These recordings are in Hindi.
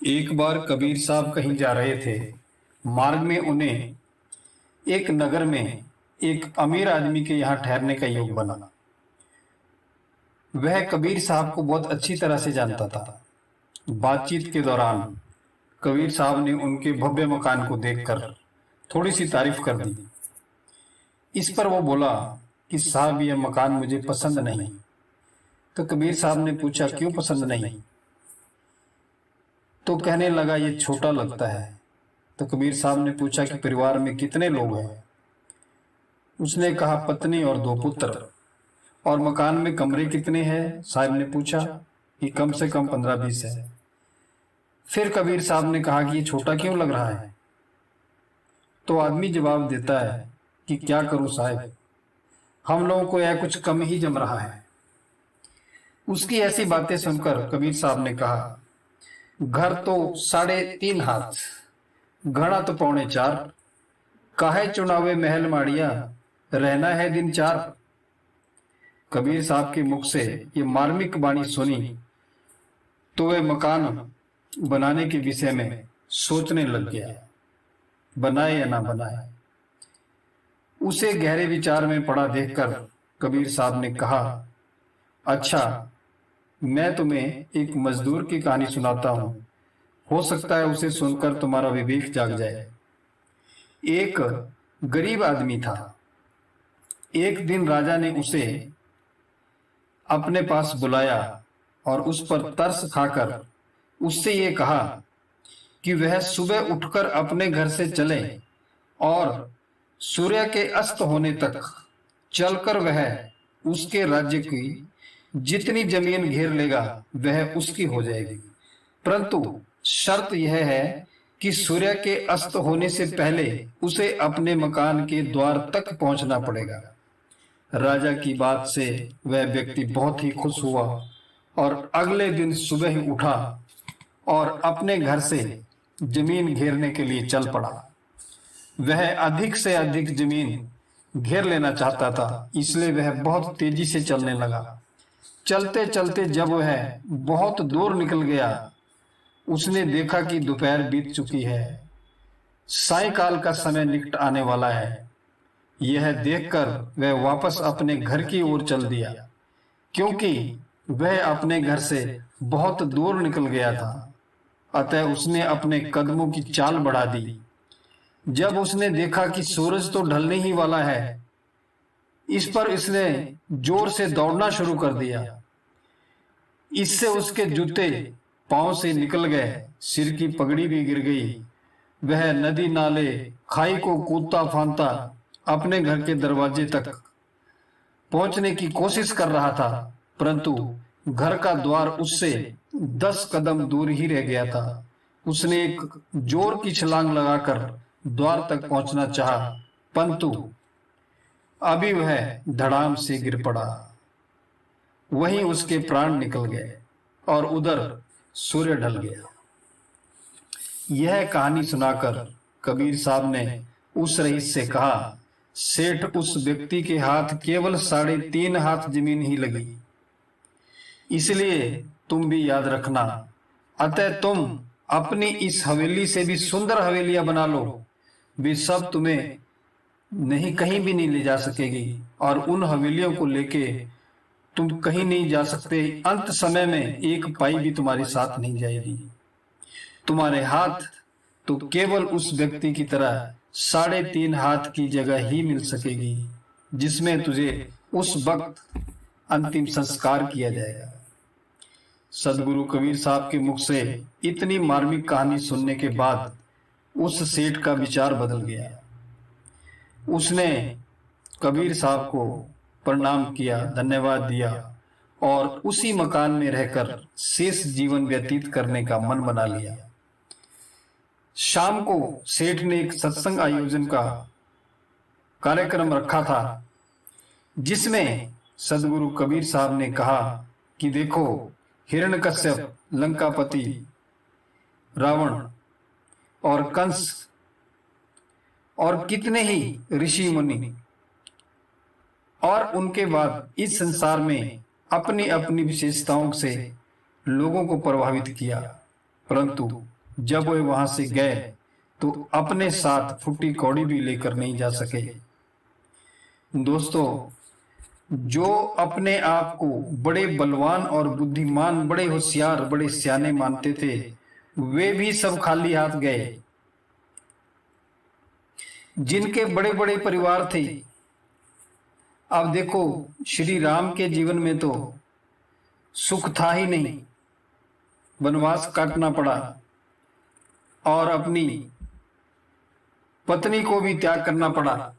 एक बार कबीर साहब कहीं जा रहे थे। मार्ग में उन्हें एक नगर में एक अमीर आदमी के यहाँ ठहरने का योग बना। वह कबीर साहब को बहुत अच्छी तरह से जानता था। बातचीत के दौरान कबीर साहब ने उनके भव्य मकान को देखकर थोड़ी सी तारीफ कर दी। इस पर वो बोला कि साहब, यह मकान मुझे पसंद नहीं। तो कबीर साहब ने पूछा, क्यों पसंद नहीं? तो कहने लगा, ये छोटा लगता है। तो कबीर साहब ने पूछा कि परिवार में कितने लोग हैं? उसने कहा, पत्नी और 2 पुत्र। और मकान में कमरे कितने हैं? साहब ने पूछा कि कम से कम 15-20 है। फिर कबीर साहब ने कहा कि ये छोटा क्यों लग रहा है? तो आदमी जवाब देता है कि क्या करूं साहब, हम लोगों को यह कुछ कम ही जम रहा है। उसकी ऐसी बातें सुनकर कबीर साहब ने कहा, घर तो 3.5 हाथ, घड़ा तो 4.25, काहे चुनावे महल माड़िया, रहना है दिन 4। कबीर साहब के मुख से ये मार्मिक वाणी सुनी तो वे मकान बनाने के विषय में सोचने लग गया, बनाए या ना बनाए। उसे गहरे विचार में पड़ा देखकर कबीर साहब ने कहा, अच्छा, मैं तुम्हें एक मजदूर की कहानी सुनाता हूं, हो सकता है उसे सुनकर तुम्हारा विवेक जाग जाए। एक गरीब आदमी था। एक दिन राजा ने उसे अपने पास बुलाया और उस पर तरस खाकर उससे ये कहा कि वह सुबह उठकर अपने घर से चले और सूर्य के अस्त होने तक चलकर वह उसके राज्य की जितनी जमीन घेर लेगा वह उसकी हो जाएगी। परंतु शर्त यह है कि सूर्य के अस्त होने से पहले उसे अपने मकान के द्वार तक पहुंचना पड़ेगा। राजा की बात से वह व्यक्ति बहुत ही खुश हुआ और अगले दिन सुबह ही उठा और अपने घर से जमीन घेरने के लिए चल पड़ा। वह अधिक से अधिक जमीन घेर लेना चाहता था, इसलिए वह बहुत तेजी से चलने लगा। चलते चलते जब वह बहुत दूर निकल गया, उसने देखा कि दोपहर बीत चुकी है, सायंकाल का समय निकट आने वाला है। यह देखकर वह वापस अपने घर की ओर चल दिया, क्योंकि वह अपने घर से बहुत दूर निकल गया था। अतः उसने अपने कदमों की चाल बढ़ा दी। जब उसने देखा कि सूरज तो ढलने ही वाला है, इस पर इसने जोर से दौड़ना शुरू कर दिया। इससे उसके जूते पांव से निकल गए, सिर की पगड़ी भी गिर गई। वह नदी नाले खाई को कूदता फांदता अपने घर के दरवाजे तक पहुंचने की कोशिश कर रहा था, परंतु घर का द्वार उससे 10 कदम दूर ही रह गया था। उसने एक जोर की छलांग लगाकर द्वार तक पहुंचना चाहा, परंतु अभी वह धड़ाम से गिर पड़ा। वहीं उसके प्राण निकल गए और उधर सूर्य ढल गया। यह कहानी सुनाकर कबीर साहब ने उस रईस से कहा, सेठ, उस व्यक्ति के हाथ केवल 3.5 हाथ जमीन ही लगी, इसलिए तुम भी याद रखना। अतः तुम अपनी इस हवेली से भी सुंदर हवेलियां बना लो, वे सब तुम्हें नहीं कहीं भी नहीं ले जा सकेगी और उन हवेलियों को लेके तुम कहीं नहीं जा सकते। अंत समय में एक पाई भी तुम्हारे साथ नहीं जाएगी। तुम्हारे हाथ तो केवल उस व्यक्ति की तरह 3.5 हाथ की जगह ही मिल सकेगी, जिसमें तुझे उस वक्त अंतिम संस्कार किया जाएगा। सदगुरु कबीर साहब के मुख से इतनी मार्मिक कहानी सुनने के बाद उस सेठ का विचार बदल गया। उसने कबीर साहब को प्रणाम किया, धन्यवाद दिया और उसी मकान में रहकर शेष जीवन व्यतीत करने का मन बना लिया। शाम को सेठ ने एक सत्संग आयोजन का कार्यक्रम रखा था, जिसमें सदगुरु कबीर साहब ने कहा कि देखो, हिरण्यकश्यप, लंकापति, रावण और कंस और कितने ही ऋषि मुनि और उनके बाद इस संसार में अपनी अपनी विशेषताओं से लोगों को प्रभावित किया, परंतु जब वे वहां से गए तो अपने साथ फूटी कौड़ी भी लेकर नहीं जा सके। दोस्तों, जो अपने आप को बड़े बलवान और बुद्धिमान, बड़े होशियार, बड़े सियाने मानते थे, वे भी सब खाली हाथ गए। जिनके बड़े बड़े परिवार थे, अब देखो श्री राम के जीवन में तो सुख था ही नहीं, वनवास काटना पड़ा और अपनी पत्नी को भी त्याग करना पड़ा।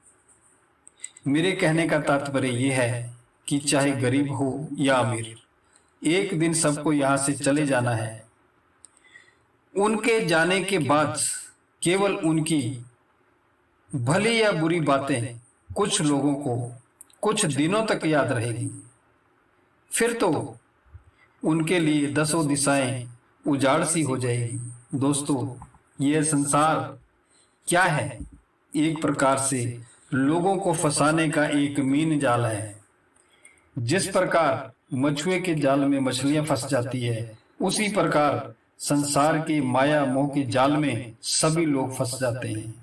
मेरे कहने का तात्पर्य यह है कि चाहे गरीब हो या अमीर, एक दिन सबको यहां से चले जाना है। उनके जाने के बाद केवल उनकी भली या बुरी बातें कुछ लोगों को कुछ दिनों तक याद रहेगी, फिर तो उनके लिए दसों दिशाएं उजाड़ सी हो जाएगी। दोस्तों, यह संसार क्या है? एक प्रकार से लोगों को फंसाने का एक मीन जाल है। जिस प्रकार मछुए के जाल में मछलियां फंस जाती है, उसी प्रकार संसार के माया मोह के जाल में सभी लोग फंस जाते हैं।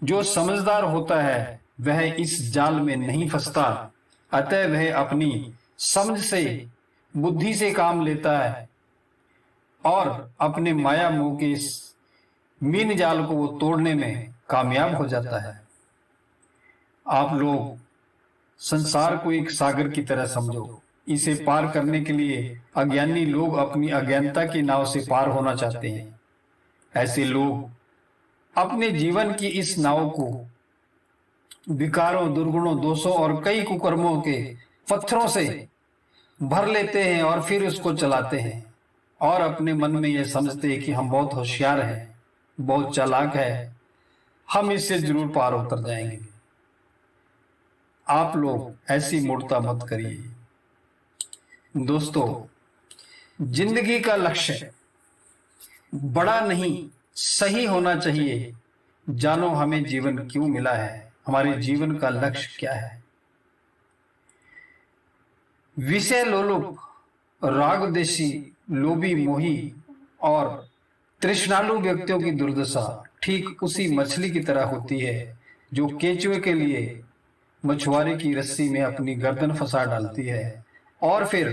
जो समझदार होता है वह इस जाल में नहीं फंसता, अतः वह अपनी समझ से, बुद्धि से काम लेता है और अपने माया मोह के इस मीन जाल को वो तोड़ने में कामयाब हो जाता है। आप लोग संसार को एक सागर की तरह समझो। इसे पार करने के लिए अज्ञानी लोग अपनी अज्ञानता की नाव से पार होना चाहते हैं। ऐसे लोग अपने जीवन की इस नाव को विकारों, दुर्गुणों, दोषों और कई कुकर्मों के पत्थरों से भर लेते हैं और फिर उसको चलाते हैं और अपने मन में यह समझते हैं कि हम बहुत होशियार हैं, बहुत चालाक है, हम इससे जरूर पार उतर जाएंगे। आप लोग ऐसी मूर्खता मत करिए। दोस्तों, जिंदगी का लक्ष्य बड़ा नहीं, सही होना चाहिए। जानो हमें जीवन क्यों मिला है, हमारे जीवन का लक्ष्य क्या है। विषय लोलुप, रागद्वेषी, लोभी, मोही और तृष्णालु व्यक्तियों की दुर्दशा ठीक उसी मछली की तरह होती है जो केंचुए के लिए मछुआरे की रस्सी में अपनी गर्दन फंसा डालती है और फिर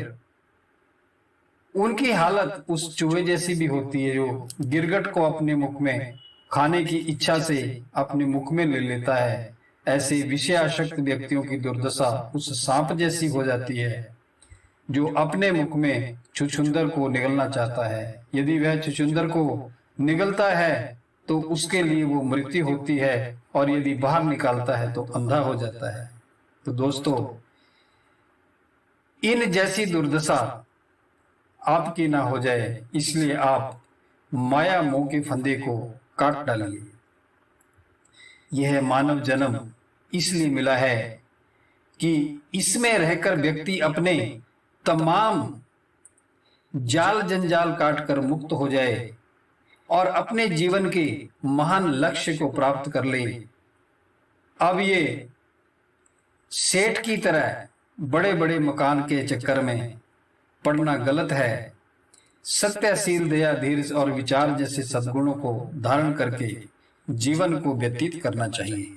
उनकी हालत उस चूहे जैसी भी होती है जो गिरगट को अपने मुख में खाने की इच्छा से अपने मुख में ले लेता है। ऐसे विषयासक्त व्यक्तियों की दुर्दशा उस सांप जैसी हो जाती है जो अपने मुख में छुछुंदर को निगलना चाहता है। यदि वह छुछुंदर को निगलता है तो उसके लिए वो मृत्यु होती है और यदि बाहर निकालता है तो अंधा हो जाता है। तो दोस्तों, इन जैसी दुर्दशा आपकी ना हो जाए, इसलिए आप माया मोह के फंदे को काट डालिए। यह मानव जन्म इसलिए मिला है कि इसमें रहकर व्यक्ति अपने तमाम जाल जंजाल काटकर मुक्त हो जाए और अपने जीवन के महान लक्ष्य को प्राप्त कर ले। अब ये सेठ की तरह बड़े बड़े मकान के चक्कर में पड़ना गलत है। सत्यशील, दया, धीरज और विचार जैसे सद्गुणों को धारण करके जीवन को व्यतीत करना चाहिए।